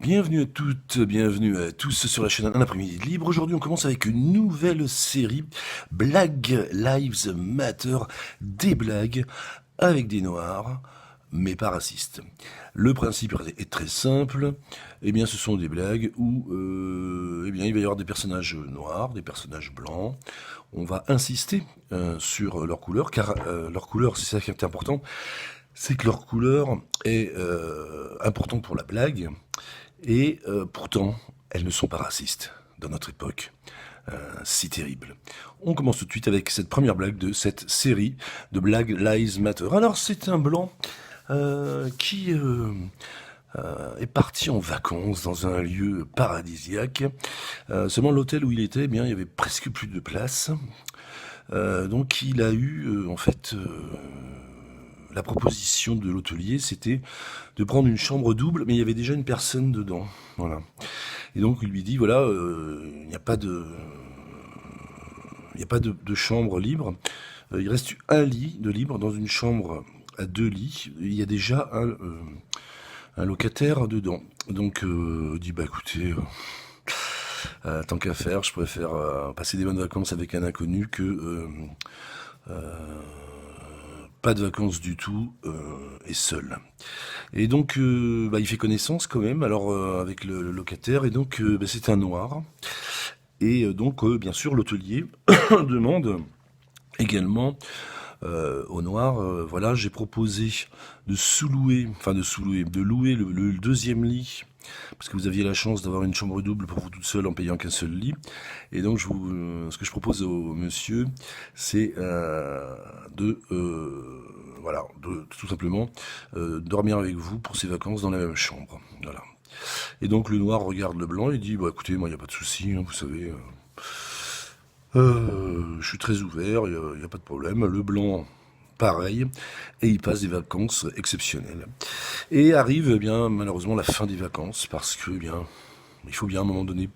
Bienvenue à toutes, bienvenue à tous sur la chaîne Un après-midi de libre. Aujourd'hui, on commence avec une nouvelle série, Black Lives Matter, des blagues avec des noirs, mais pas racistes. Le principe est très simple. Eh bien, ce sont des blagues où, eh bien, il va y avoir des personnages noirs, des personnages blancs. On va insister sur leur couleur, car leur couleur, c'est ça qui est important, c'est que leur couleur est importante pour la blague. Et pourtant, elles ne sont pas racistes dans notre époque si terrible. On commence tout de suite avec cette première blague de cette série de Black Lives Matter. Alors, c'est un blanc qui est parti en vacances dans un lieu paradisiaque. Seulement l'hôtel où il était, eh bien, il y avait presque plus de place. Donc il a eu en fait la proposition de l'hôtelier, c'était de prendre une chambre double, mais il y avait déjà une personne dedans. Voilà. Et donc il lui dit voilà, il n'y a pas de, de chambre libre. Il reste un lit de libre dans une chambre à 2 lits. Il y a déjà un locataire dedans. Donc il dit bah écoutez. Tant qu'à faire, je préfère passer des bonnes vacances avec un inconnu que pas de vacances du tout et seul. Et donc il fait connaissance quand même alors avec le locataire et donc c'est un noir. Et donc bien sûr l'hôtelier demande également au noir, voilà, j'ai proposé de louer le deuxième lit, parce que vous aviez la chance d'avoir une chambre double pour vous toute seule en payant qu'un seul lit. Et donc, ce que je propose au monsieur, c'est de tout simplement dormir avec vous pour ses vacances dans la même chambre. Voilà. Et donc, le noir regarde le blanc et dit, bah écoutez, moi, il n'y a pas de souci, hein, vous savez. Je suis très ouvert, il n'y a pas de problème. Le blanc, pareil, et il passe des vacances exceptionnelles. Et arrive, eh bien, malheureusement, la fin des vacances, parce que, eh bien, il faut bien à un moment donné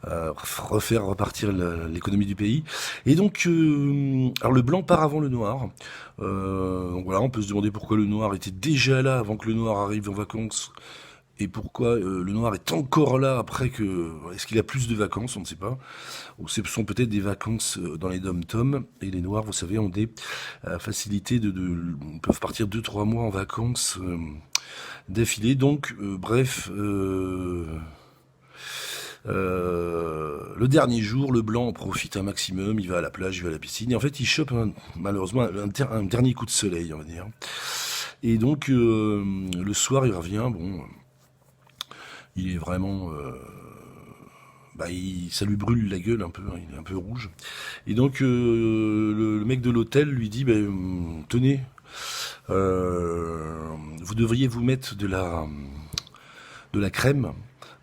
refaire repartir l'économie du pays. Et donc, alors le blanc part avant le noir. Donc voilà, on peut se demander pourquoi le noir était déjà là avant que le noir arrive en vacances. Et pourquoi le noir est encore là après que... Est-ce qu'il a plus de vacances? On ne sait pas. Ou ce sont peut-être des vacances dans les dom-toms. Et les noirs, vous savez, ont des facilités peuvent partir 2-3 mois en vacances d'affilée. Donc, bref... le dernier jour, le blanc en profite un maximum, il va à la plage, il va à la piscine, et en fait il chope malheureusement un dernier coup de soleil, on va dire. Et donc le soir il revient, bon, il est vraiment... ça lui brûle la gueule un peu, hein, il est un peu rouge. Et donc le mec de l'hôtel lui dit, tenez, vous devriez vous mettre de la crème,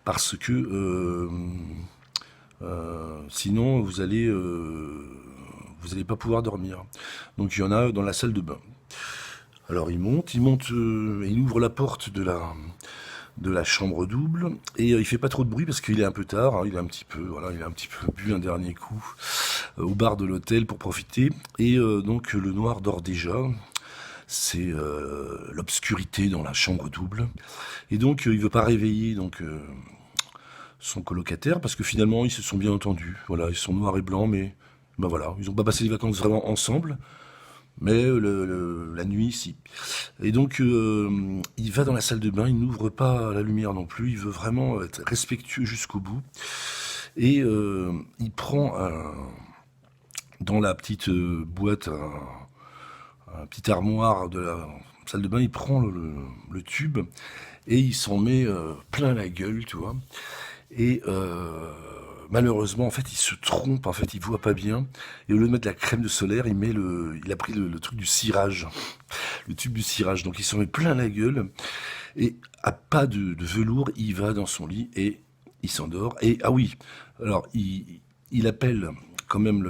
parce que sinon vous allez pas pouvoir dormir. Donc il y en a dans la salle de bain. Alors il monte, et il ouvre la porte de la chambre double et il fait pas trop de bruit parce qu'il est un peu tard, hein, il a un petit peu bu un dernier coup au bar de l'hôtel pour profiter et donc le noir dort déjà. C'est l'obscurité dans la chambre double et donc il veut pas réveiller donc son colocataire parce que finalement ils se sont bien entendus. Voilà, ils sont noirs et blancs mais ben voilà, ils ont pas passé les vacances vraiment ensemble. Mais la nuit, si. Et donc, il va dans la salle de bain, il n'ouvre pas la lumière non plus, il veut vraiment être respectueux jusqu'au bout. Et il prend dans la petite boîte, un petit armoire de la salle de bain, il prend le tube et il s'en met plein la gueule, tu vois. Et malheureusement, en fait, il se trompe, en fait, il voit pas bien. Et au lieu de mettre la crème de solaire, il a pris le truc du cirage, le tube du cirage. Donc il s'en met plein la gueule. Et à pas de velours, il va dans son lit et il s'endort. Et ah oui, alors il appelle quand même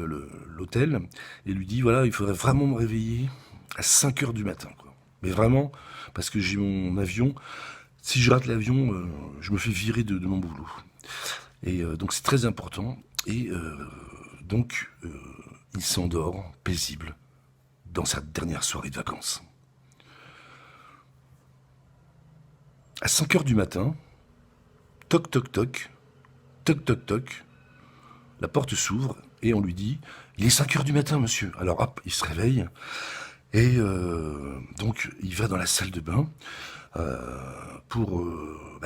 l'hôtel et lui dit voilà, il faudrait vraiment me réveiller à 5 heures du matin, quoi. Mais vraiment, parce que j'ai mon avion. Si je rate l'avion, je me fais virer de mon boulot. Et donc c'est très important. Et donc il s'endort paisible dans sa dernière soirée de vacances. À 5 heures du matin, toc toc toc, toc toc toc, la porte s'ouvre et on lui dit « Il est 5 heures du matin, monsieur ». Alors hop, il se réveille et donc il va dans la salle de bain pour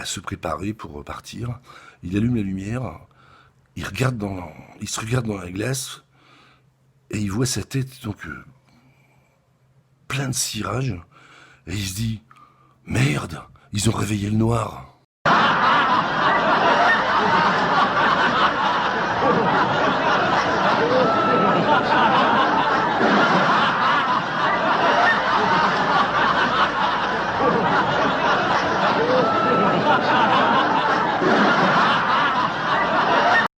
se préparer pour partir. Il allume la lumière, il se regarde dans la glace et il voit sa tête donc plein de cirage et il se dit « Merde, ils ont réveillé le noir ».